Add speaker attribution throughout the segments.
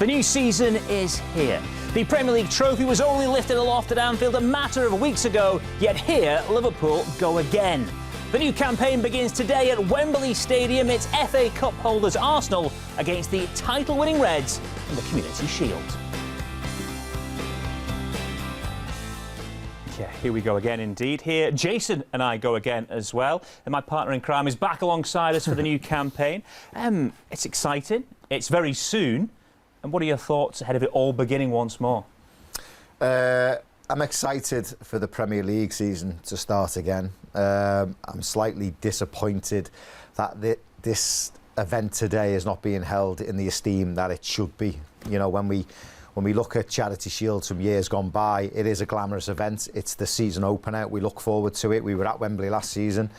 Speaker 1: The new season is here. The Premier League trophy was only lifted aloft at Anfield a matter of weeks ago, yet here Liverpool go again. The new campaign begins today at Wembley Stadium. It's FA Cup holders Arsenal against the title-winning Reds in the Community Shield. Yeah, here we go again indeed. Here, Jason and I go again as well. And my partner in crime is back alongside us for the new campaign. It's exciting. It's very soon. And what are your thoughts ahead of it all beginning once more?
Speaker 2: I'm excited for the Premier League season to start again. I'm slightly disappointed that this event today is not being held in the esteem that it should be. You know, when we look at Charity Shields from years gone by, it is a glamorous event. It's the season opener. We look forward to it. We were at Wembley last season.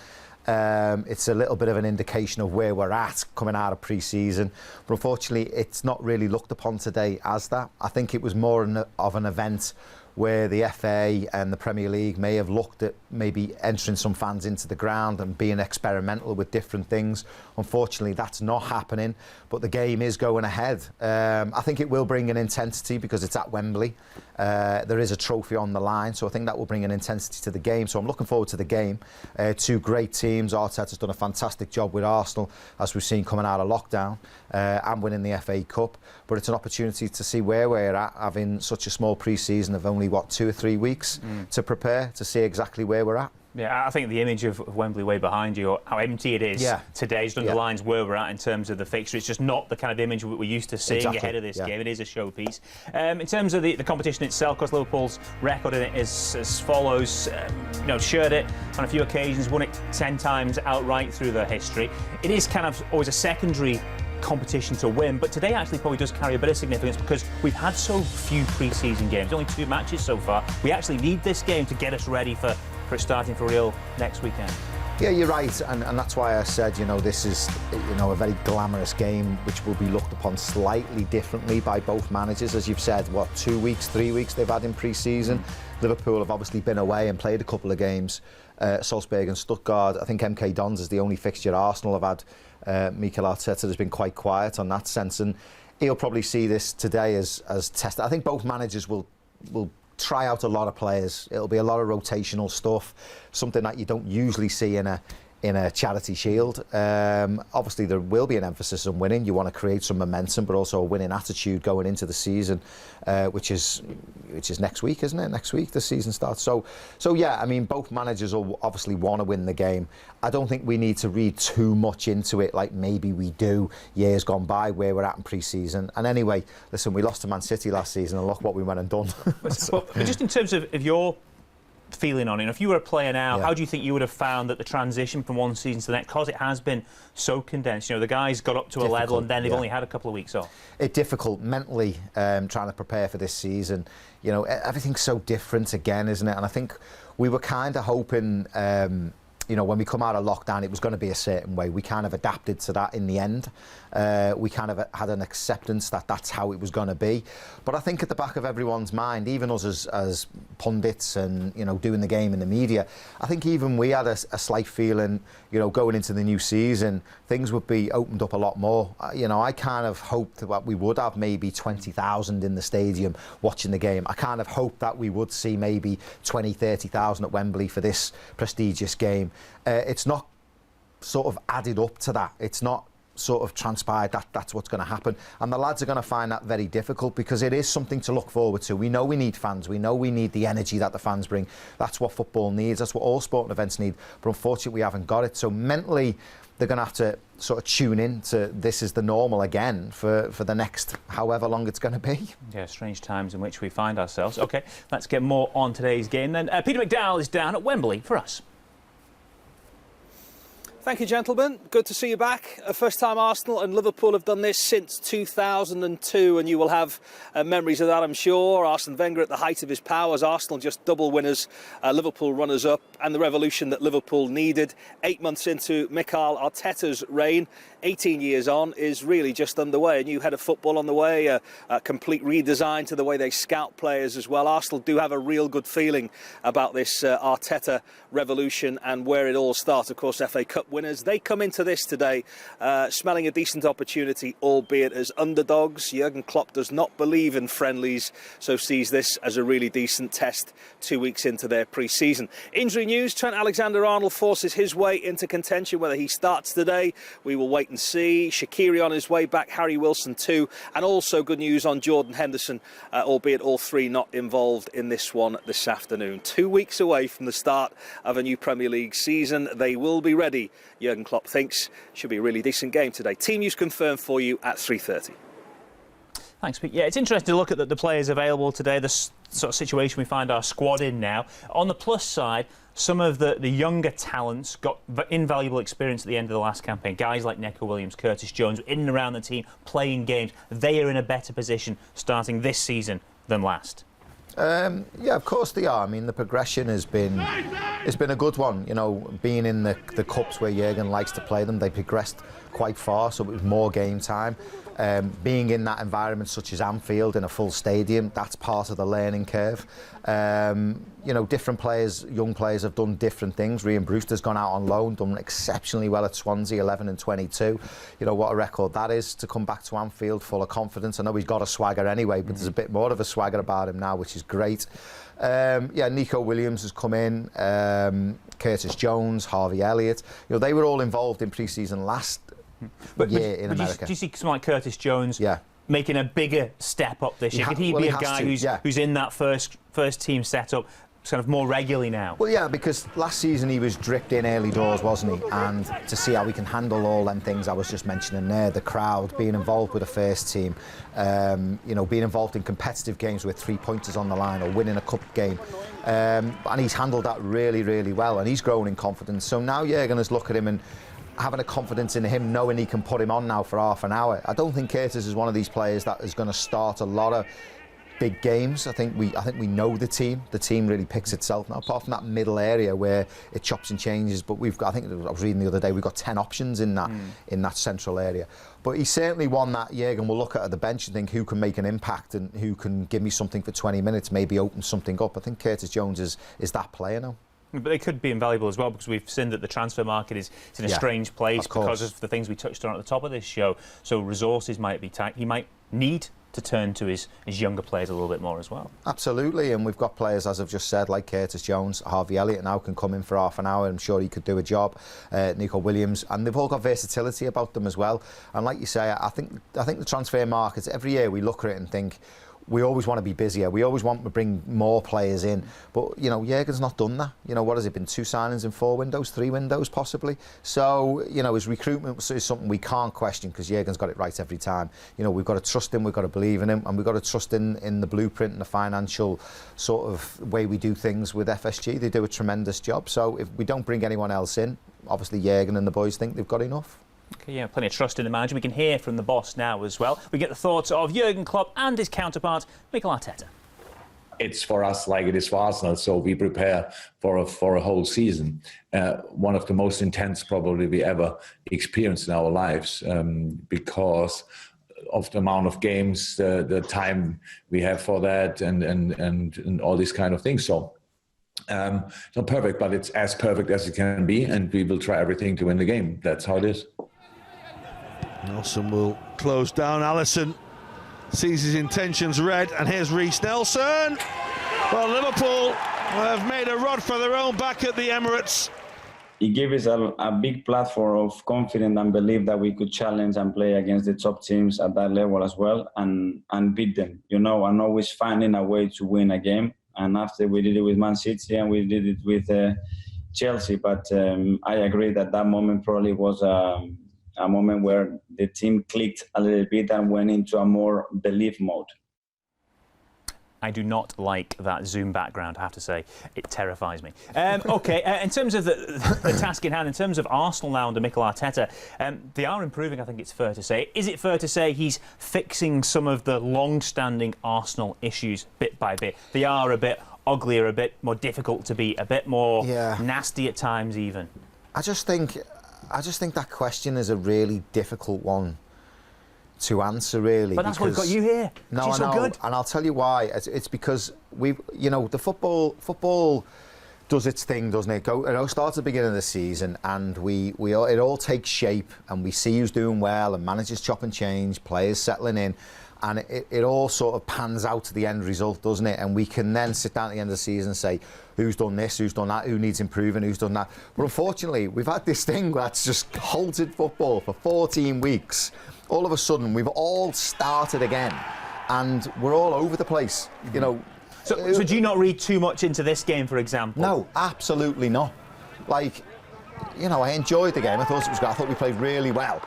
Speaker 2: It's a little bit of an indication of where we're at coming out of pre-season. But unfortunately, it's not really looked upon today as that. I think it was more of an event where the FA and the Premier League may have looked at maybe entering some fans into the ground and being experimental with different things. Unfortunately, that's not happening, but the game is going ahead. I think it will bring an intensity because it's at Wembley. There is a trophy on the line, so I think that will bring an intensity to the game. So I'm looking forward to the game. Two great teams. Arteta's done a fantastic job with Arsenal, as we've seen coming out of lockdown, and winning the FA Cup. But it's an opportunity to see where we're at, having such a small pre-season of only, 2 or 3 weeks to prepare, to see exactly where we're at.
Speaker 1: Yeah, I think the image of Wembley way behind you, or how empty it is today, just underlines where we're at in terms of the fixture. It's just not the kind of image we're used to seeing ahead of this game. It is a showpiece. In terms of the competition itself, of course, Liverpool's record in it is as follows. Shared it on a few occasions, won it 10 times outright through their history. It is kind of always a secondary competition to win, but today actually probably does carry a bit of significance because we've had so few pre-season games, only 2 matches so far. We actually need this game to get us ready for it starting for real next weekend.
Speaker 2: Yeah, you're right, and that's why I said, this is, a very glamorous game which will be looked upon slightly differently by both managers. As you've said, 2 weeks, 3 weeks they've had in pre-season. Liverpool have obviously been away and played a couple of games, Salzburg and Stuttgart. I think MK Dons is the only fixture Arsenal have had. Mikel Arteta has been quite quiet on that sense, and he'll probably see this today as test. I think both managers will try out a lot of players. It'll be a lot of rotational stuff, something that you don't usually see in a Charity Shield. Obviously there will be an emphasis on winning. You want to create some momentum, but also a winning attitude going into the season, which is next week, isn't it? Next week the season starts. So yeah, I mean, both managers will obviously want to win the game. I don't think we need to read too much into it, like maybe we do years gone by where we're at in pre-season. And anyway, listen, we lost to Man City last season, and look what we went and done.
Speaker 1: But just in terms of your feeling on it, if you were a player now, how do you think you would have found that the transition from one season to the next, because it has been so condensed? The guys got up to a level and then they've only had a couple of weeks off.
Speaker 2: It's difficult mentally trying to prepare for this season. Everything's so different again, isn't it? And I think we were kind of hoping when we come out of lockdown, it was going to be a certain way. We kind of adapted to that in the end. We kind of had an acceptance that that's how it was going to be. But I think at the back of everyone's mind, even us as pundits and, doing the game in the media, I think even we had a slight feeling, going into the new season, things would be opened up a lot more. I kind of hoped that we would have maybe 20,000 in the stadium watching the game. I kind of hoped that we would see maybe 20, 30,000 at Wembley for this prestigious game. It's not sort of added up to that. It's not sort of transpired that that's what's going to happen, and the lads are going to find that very difficult because it is something to look forward to. We know we need fans, we know we need the energy that the fans bring. That's what football needs, that's what all sporting events need, but unfortunately we haven't got it. So mentally they're going to have to sort of tune in to this is the normal again for the next however long it's going to be.
Speaker 1: Yeah, strange times in which we find ourselves. OK, let's get more on today's game then. Peter McDowell is down at Wembley for us.
Speaker 3: Thank you, gentlemen. Good to see you back. First time Arsenal and Liverpool have done this since 2002, and you will have memories of that, I'm sure. Arsene Wenger at the height of his powers, Arsenal just double winners, Liverpool runners-up, and the revolution that Liverpool needed. 8 months into Mikel Arteta's reign, 18 years on, is really just underway. A new head of football on the way, a complete redesign to the way they scout players as well. Arsenal do have a real good feeling about this Arteta revolution and where it all starts. Of course, FA Cup winners. They come into this today smelling a decent opportunity, albeit as underdogs. Jurgen Klopp does not believe in friendlies, so sees this as a really decent test 2 weeks into their pre-season. Injury news, Trent Alexander-Arnold forces his way into contention. Whether he starts today, we will wait and see. Shaqiri on his way back, Harry Wilson too, and also good news on Jordan Henderson, albeit all three not involved in this one this afternoon. 2 weeks away from the start of a new Premier League season. They will be ready, Jurgen Klopp thinks. Should be a really decent game today. Team news confirmed for you at 3:30.
Speaker 1: Thanks, Pete. Yeah, it's interesting to look at the players available today, the sort of situation we find our squad in now. On the plus side, some of the younger talents got invaluable experience at the end of the last campaign. Guys like Neco Williams, Curtis Jones, in and around the team, playing games. They are in a better position starting this season than last.
Speaker 2: Yeah, of course they are. I mean, the progression has been a good one. You know, being in the cups where Jurgen likes to play them, they progressed quite far, so it was more game time. Being in that environment such as Anfield in a full stadium, that's part of the learning curve. You know, different players, young players have done different things. Ryan Brewster's gone out on loan, done exceptionally well at Swansea, 11 and 22. You know, what a record that is to come back to Anfield full of confidence. I know he's got a swagger anyway, but there's a bit more of a swagger about him now, which is great. Yeah, Neco Williams has come in, Curtis Jones, Harvey Elliott. You know, they were all involved in pre-season last year in America.
Speaker 1: Do you see someone like Curtis Jones making a bigger step up this year? Could he be a guy who's in that first team setup kind of more regularly now?
Speaker 2: Well, yeah, because last season he was dripped in early doors, wasn't he? And to see how he can handle all them things I was just mentioning there, the crowd, being involved with the first team, you know, being involved in competitive games with 3 pointers on the line or winning a cup game. And he's handled that really, really well, and he's grown in confidence. So now Jurgen has looked at him and having a confidence in him, knowing he can put him on now for half an hour. I don't think Curtis is one of these players that is going to start a lot of big games. I think we know the team. The team really picks itself now, apart from that middle area where it chops and changes. But we've got, I think I was reading the other day, we've got 10 options in that central area. But he's certainly one that Jurgen will look at the bench and think who can make an impact and who can give me something for 20 minutes, maybe open something up. I think Curtis Jones is that player now.
Speaker 1: But they could be invaluable as well, because we've seen that the transfer market is in a strange place because of the things we touched on at the top of this show. So resources might be tight. He might need to turn to his younger players a little bit more as well.
Speaker 2: Absolutely, and we've got players, as I've just said, like Curtis Jones. Harvey Elliott now can come in for half an hour. I'm sure he could do a job. Neco Williams, and they've all got versatility about them as well. And like you say, I think the transfer markets, every year we look at it and think, we always want to be busier. We always want to bring more players in. But, you know, Jurgen's not done that. You know, what has it been? 2 signings in 4 windows, 3 windows possibly. So, you know, his recruitment is something we can't question because Jurgen's got it right every time. You know, we've got to trust him, we've got to believe in him, and we've got to trust in the blueprint and the financial sort of way we do things with FSG. They do a tremendous job. So if we don't bring anyone else in, obviously Jurgen and the boys think they've got enough.
Speaker 1: Okay, yeah, plenty of trust in the manager. We can hear from the boss now as well. We get the thoughts of Jurgen Klopp and his counterpart, Mikel Arteta.
Speaker 4: It's for us like it is for Arsenal, so we prepare for a whole season. One of the most intense probably we ever experienced in our lives because of the amount of games, the time we have for that, and all these kind of things. So it's not perfect, but it's as perfect as it can be, and we will try everything to win the game. That's how it is.
Speaker 5: Nelson will close down. Alisson sees his intentions read, and here's Reece Nelson. Well, Liverpool have made a rod for their own back at the Emirates.
Speaker 6: It gave us a big platform of confidence and belief that we could challenge and play against the top teams at that level as well, and beat them, you know, and always finding a way to win a game. And after we did it with Man City and we did it with Chelsea, but I agree that moment probably was a moment where the team clicked a little bit and went into a more belief mode.
Speaker 1: I do not like that Zoom background, I have to say. It terrifies me. OK, in terms of the task in hand, in terms of Arsenal now under Mikel Arteta, they are improving, I think it's fair to say. Is it fair to say he's fixing some of the long-standing Arsenal issues bit by bit? They are a bit uglier, a bit more difficult to beat, a bit more nasty at times even. I just think
Speaker 2: that question is a really difficult one to answer, really.
Speaker 1: But that's why we've got you here.
Speaker 2: No, I know,
Speaker 1: so good.
Speaker 2: And I'll tell you why. It's because you know, the football does its thing, doesn't it? It starts at the beginning of the season, and it all takes shape, and we see who's doing well, and managers chop and change, players settling in, and it all sort of pans out to the end result, doesn't it? And we can then sit down at the end of the season and say, who's done this, who's done that, who needs improving, who's done that. But unfortunately, we've had this thing that's just halted football for 14 weeks. All of a sudden, we've all started again, and we're all over the place, you know.
Speaker 1: So do you not read too much into this game, for example?
Speaker 2: No, absolutely not. Like, you know, I enjoyed the game. I thought it was good. I thought we played really well.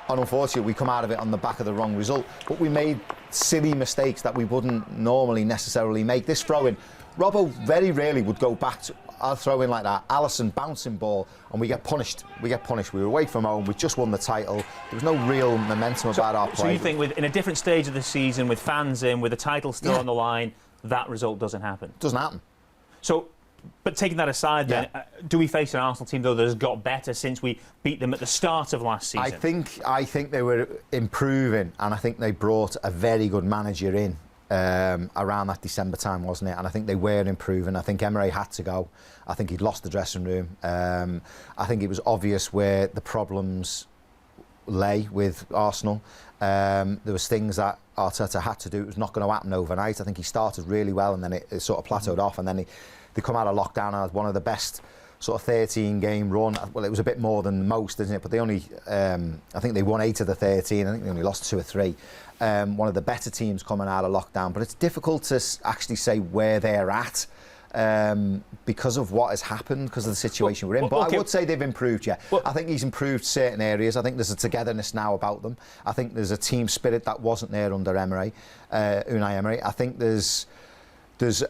Speaker 2: And unfortunately, we come out of it on the back of the wrong result. But we made silly mistakes that we wouldn't normally necessarily make. This throw-in, Robbo very rarely would go back to a throw-in like that. Alisson bouncing ball, and we get punished. We were away from home. We just won the title. There was no real momentum about our play.
Speaker 1: So you think in a different stage of the season, with fans in, with the title still on the line, that result doesn't happen?
Speaker 2: Doesn't happen.
Speaker 1: So, but taking that aside then, do we face an Arsenal team, though, that has got better since we beat them at the start of last season?
Speaker 2: I think they were improving, and I think they brought a very good manager in around that December time, wasn't it? And I think they were improving. I think Emery had to go. I think he'd lost the dressing room. I think it was obvious where the problems lay with Arsenal. There was things that Arteta had to do. It was not going to happen overnight. I think he started really well, and then it sort of plateaued off, and then they come out of lockdown and had one of the best sort of 13-game run. Well, it was a bit more than most, isn't it? But they only, I think they won 8 of the 13. I think they only lost 2 or 3. One of the better teams coming out of lockdown. But it's difficult to actually say where they're at because of what has happened, because of the situation we're in. But I would say they've improved, I think he's improved certain areas. I think there's a togetherness now about them. I think there's a team spirit that wasn't there under Unai Emery. I think there's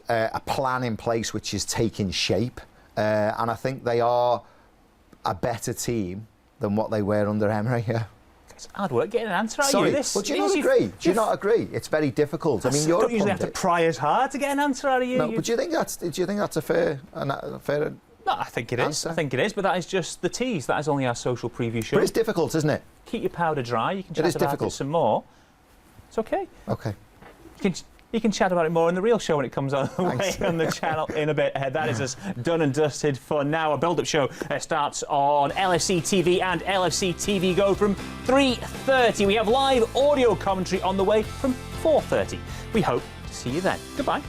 Speaker 2: a plan in place which is taking shape. And I think they are a better team than what they were under Emery,
Speaker 1: It's hard work getting an answer out
Speaker 2: of
Speaker 1: you.
Speaker 2: But do you not agree? Do you not agree? It's very difficult. I mean, you
Speaker 1: don't usually have to pry as hard to get an answer out of you.
Speaker 2: No, but do you think that's a fair?
Speaker 1: No, I think it is. I think it is. But that is just the tease. That is only our social preview show.
Speaker 2: But it's difficult, isn't it?
Speaker 1: Keep your powder dry. You can chat about it some more. It's okay.
Speaker 2: Okay.
Speaker 1: You can chat about it more in the real show when it comes on the way on the channel in a bit. That is us done and dusted for now. A build-up show starts on LFC TV and LFC TV Go from 3:30. We have live audio commentary on the way from 4:30. We hope to see you then. Goodbye.